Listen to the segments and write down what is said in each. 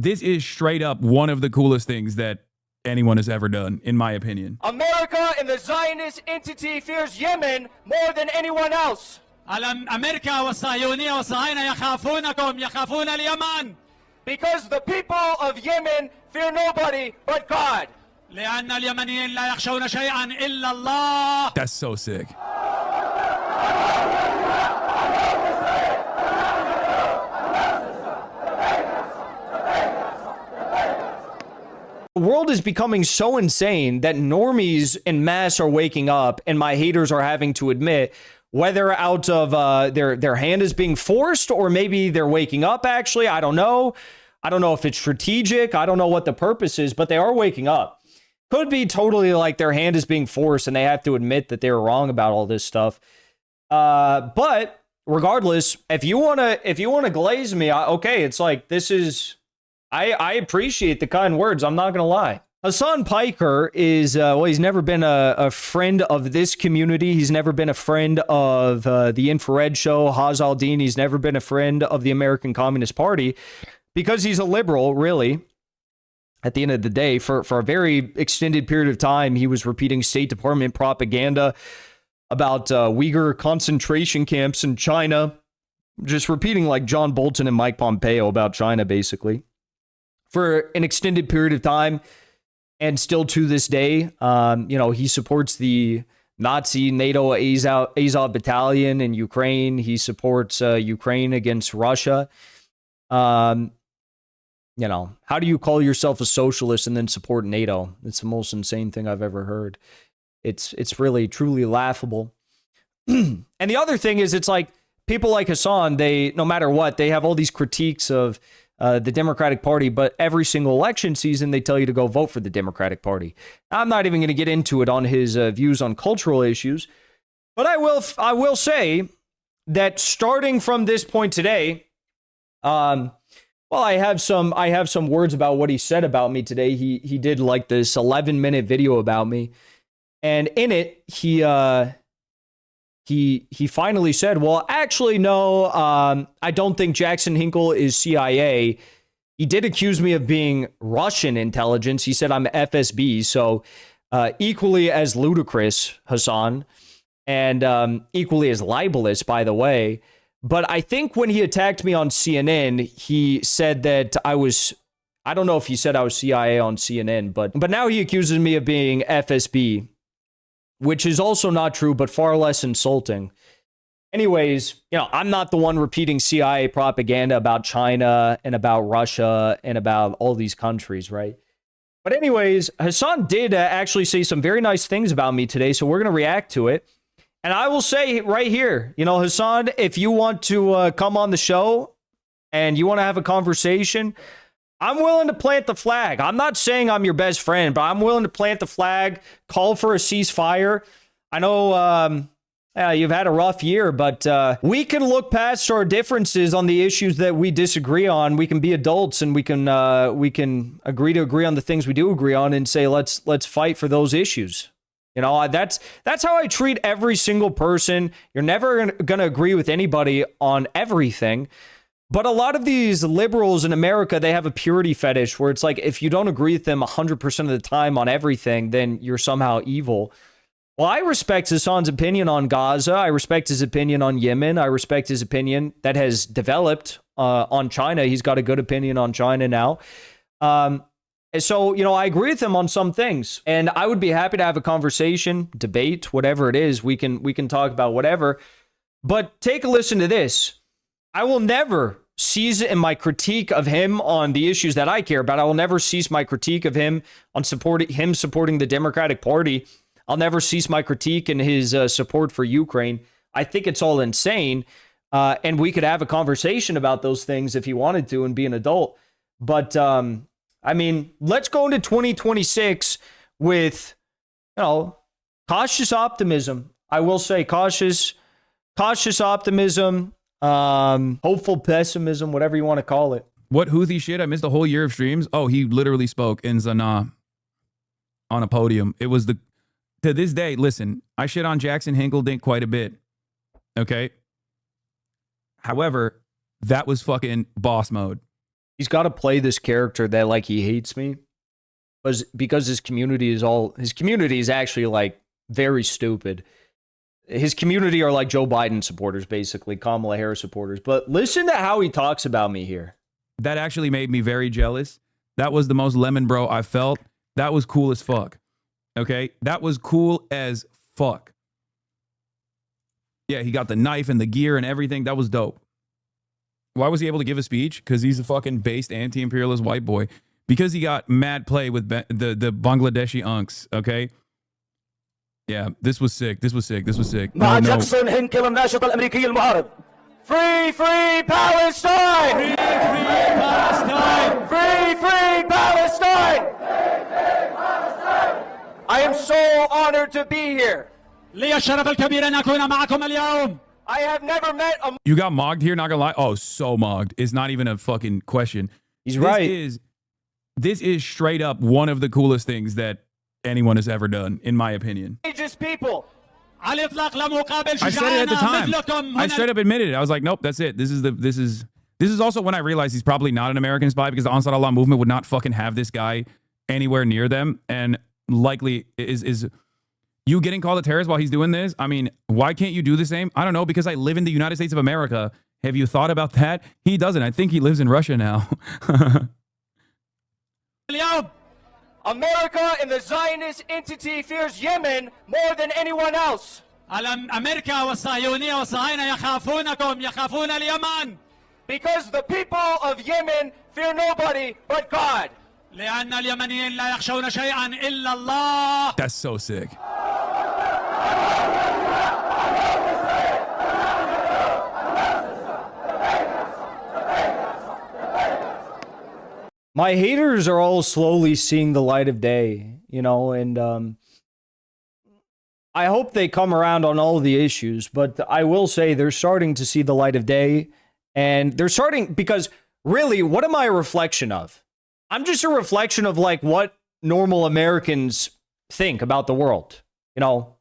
This is straight up one of the coolest things that anyone has ever done, in my opinion. America and the Zionist entity fears Yemen more than anyone else. أمريكا والصهيونية والصهاينة يخافون اليمن. Because the people of Yemen fear nobody but God. لأن اليمنيين لا يخشون شيئا إلا الله. That's so sick. The world is becoming so insane that normies en masse are waking up, and my haters are having to admit, whether out of their hand is being forced or maybe they're waking up, actually. I don't know. I don't know if it's strategic. I don't know what the purpose is, but they are waking up. Could be totally like their hand is being forced and they have to admit that they were wrong about all this stuff. But regardless, if you wanna glaze me, okay, it's like, this is... I appreciate the kind words. I'm not going to lie. Hasan Piker is, well, he's never been a friend of this community. He's never been a friend of the Infrared Show, Haz al-Din. He's never been a friend of the American Communist Party because he's a liberal, really. At the end of the day, for a very extended period of time, he was repeating State Department propaganda about Uyghur concentration camps in China. Just repeating like John Bolton and Mike Pompeo about China, basically. For an extended period of time, and still to this day, he supports the Nazi NATO Azov battalion in Ukraine. He supports Ukraine against Russia. How do you call yourself a socialist and then support NATO? It's the most insane thing I've ever heard. It's really, truly laughable. And the other thing is, it's like people like Hasan, they, no matter what, they have all these critiques of the Democratic Party, but every single election season, they tell you to go vote for the Democratic Party. I'm not even going to get into it on his views on cultural issues, but I will say that starting from this point today, I have some words about what he said about me today. He did like this 11-minute video about me, and in it, he finally said, well, actually, no, I don't think Jackson Hinkle is CIA. He did accuse me of being Russian intelligence. He said I'm FSB, so equally as ludicrous, Hasan, and equally as libelous, by the way. But I think when he attacked me on CNN, he said that I don't know if he said I was CIA on CNN, but now he accuses me of being FSB, which is also not true, but far less insulting. Anyways, I'm not the one repeating CIA propaganda about China and about Russia and about all these countries, right? But anyways, Hasan did actually say some very nice things about me today, so we're going to react to it. And I will say right here, Hasan, if you want to come on the show and you want to have a conversation, I'm willing to plant the flag. I'm not saying I'm your best friend, but I'm willing to plant the flag, call for a ceasefire. I know you've had a rough year, but we can look past our differences on the issues that we disagree on. We can be adults and we can agree to agree on the things we do agree on and say, let's fight for those issues. That's how I treat every single person. You're never going to agree with anybody on everything. But a lot of these liberals in America, they have a purity fetish where it's like, if you don't agree with them 100% of the time on everything, then you're somehow evil. Well, I respect Hasan's opinion on Gaza. I respect his opinion on Yemen. I respect his opinion that has developed on China. He's got a good opinion on China now. So, I agree with him on some things, and I would be happy to have a conversation, debate, whatever it is. We can talk about whatever, but take a listen to this. I will never cease in my critique of him on the issues that I care about. I will never cease my critique of him on supporting the Democratic Party. I'll never cease my critique in his support for Ukraine. I think it's all insane, and we could have a conversation about those things if he wanted to and be an adult. But let's go into 2026 with, cautious optimism. I will say cautious optimism. Hopeful pessimism, whatever you want to call it. What Houthi shit? I missed the whole year of streams. Oh, he literally spoke in Sanaa on a podium. It was to this day, listen, I shit on Jackson Hinkle Dink quite a bit. Okay. However, that was fucking boss mode. He's got to play this character that like he hates me, because his community is actually like very stupid. His community are like Joe Biden supporters, basically Kamala Harris supporters. But listen to how he talks about me here. That actually made me very jealous. That was the most lemon bro I felt. That was cool as fuck. Okay, that was cool as fuck. Yeah, he got the knife and the gear and everything. That was dope. Why was he able to give a speech? Because he's a fucking based anti-imperialist white boy. Because he got mad play with the Bangladeshi unks, okay? Yeah, this was sick. This was sick. This was sick. مع جاكسون هينكل الناشط الأمريكي المعارض. Free, free Palestine! Free, free Palestine! Free, free Palestine! I am so honored to be here. لي الشرف الكبير أن أكون معكم اليوم. I have never met a... You got mogged here, not gonna lie. Oh, so mogged. It's not even a fucking question. He's right. This is straight up one of the coolest things that anyone has ever done, in my opinion. courageous people. I said it at the time. I straight up admitted it. I was like, nope, that's it. This is also when I realized he's probably not an American spy, because the Ansar Allah movement would not fucking have this guy anywhere near them, and likely is you getting called a terrorist while he's doing this. I mean, why can't you do the same? I don't know, because I live in the United States of America. Have you thought about that? He doesn't. I think he lives in Russia now. America and the Zionist entity fears Yemen more than anyone else. أمريكا والصهيونية والصهاينة يخافون اليمن. Because the people of Yemen fear nobody but God. لأن اليمنيين لا يخشون شيئا إلا الله. That's so sick. My haters are all slowly seeing the light of day, you know, and I hope they come around on all the issues, but I will say they're starting to see the light of day, and they're starting, because really, what am I a reflection of? I'm just a reflection of like what normal Americans think about the world. You know,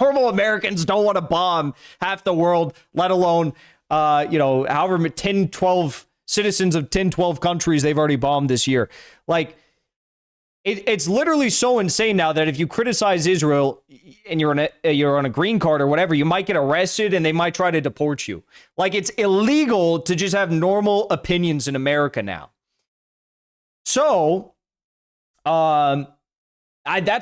normal Americans don't want to bomb half the world, let alone, however 10, 12 citizens of 10, 12 countries they've already bombed this year. Like, it's literally so insane now that if you criticize Israel and you're on a green card or whatever, you might get arrested and they might try to deport you. Like, it's illegal to just have normal opinions in America now. So, that's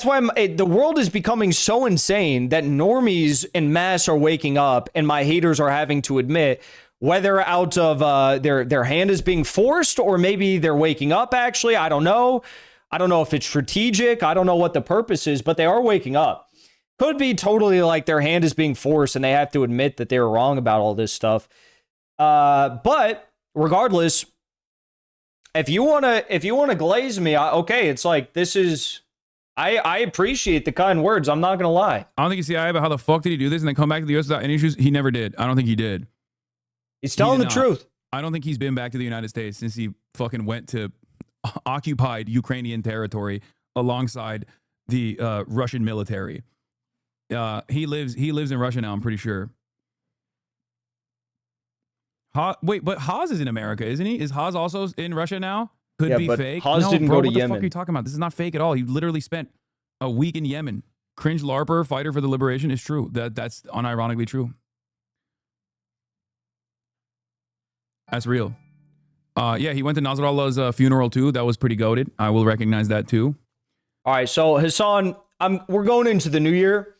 why the world is becoming so insane that normies en masse are waking up, and my haters are having to admit, whether out of their hand is being forced or maybe they're waking up, actually. I don't know. I don't know if it's strategic. I don't know what the purpose is, but they are waking up. Could be totally like their hand is being forced and they have to admit that they were wrong about all this stuff. But regardless, if you wanna glaze me, okay, it's like, this is... I appreciate the kind words. I'm not going to lie. I don't think you see about how the fuck did he do this and then come back to the U.S. without any issues? He never did. I don't think he did. He's telling the truth. I don't think he's been back to the United States since he fucking went to occupied Ukrainian territory alongside the Russian military. He lives in Russia now, I'm pretty sure. Wait, but Haas is in America, isn't he? Is Haas also in Russia now? Could be fake. Haas didn't go to Yemen. What the fuck are you talking about? This is not fake at all. He literally spent a week in Yemen. Cringe LARPer, fighter for the liberation, is true. That's unironically true. That's real. Yeah, he went to Nasrallah's funeral too. That was pretty goated. I will recognize that too. All right, so Hasan, we're going into the new year.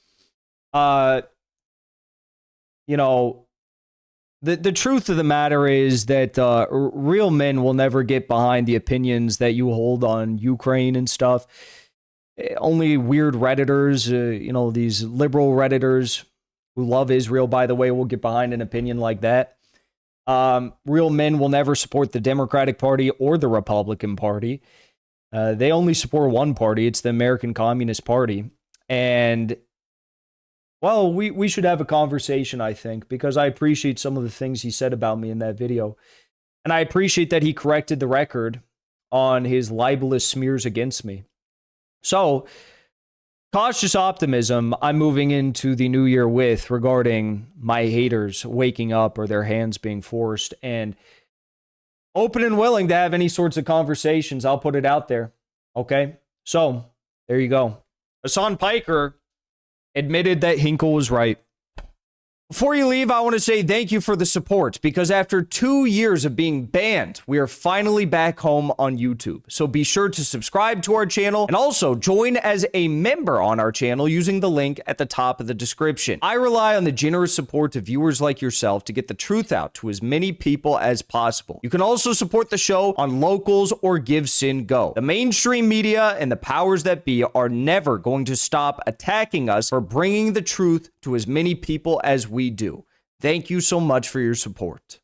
The truth of the matter is that real men will never get behind the opinions that you hold on Ukraine and stuff. Only weird Redditors, these liberal Redditors who love Israel, by the way, will get behind an opinion like that. Real men will never support the Democratic Party or the Republican Party. They only support one party. It's the American Communist Party. And, well, we should have a conversation, I think, because I appreciate some of the things he said about me in that video. And I appreciate that he corrected the record on his libelous smears against me. So, cautious optimism I'm moving into the new year with regarding my haters waking up or their hands being forced. And open and willing to have any sorts of conversations. I'll put it out there. Okay? So, there you go. Hasan Piker admitted that Hinkle was right. Before you leave, I want to say thank you for the support, because after 2 years of being banned, we are finally back home on YouTube. So be sure to subscribe to our channel and also join as a member on our channel using the link at the top of the description. I rely on the generous support of viewers like yourself to get the truth out to as many people as possible. You can also support the show on Locals or Give Sin Go. The mainstream media and the powers that be are never going to stop attacking us for bringing the truth to as many people as we do. Thank you so much for your support.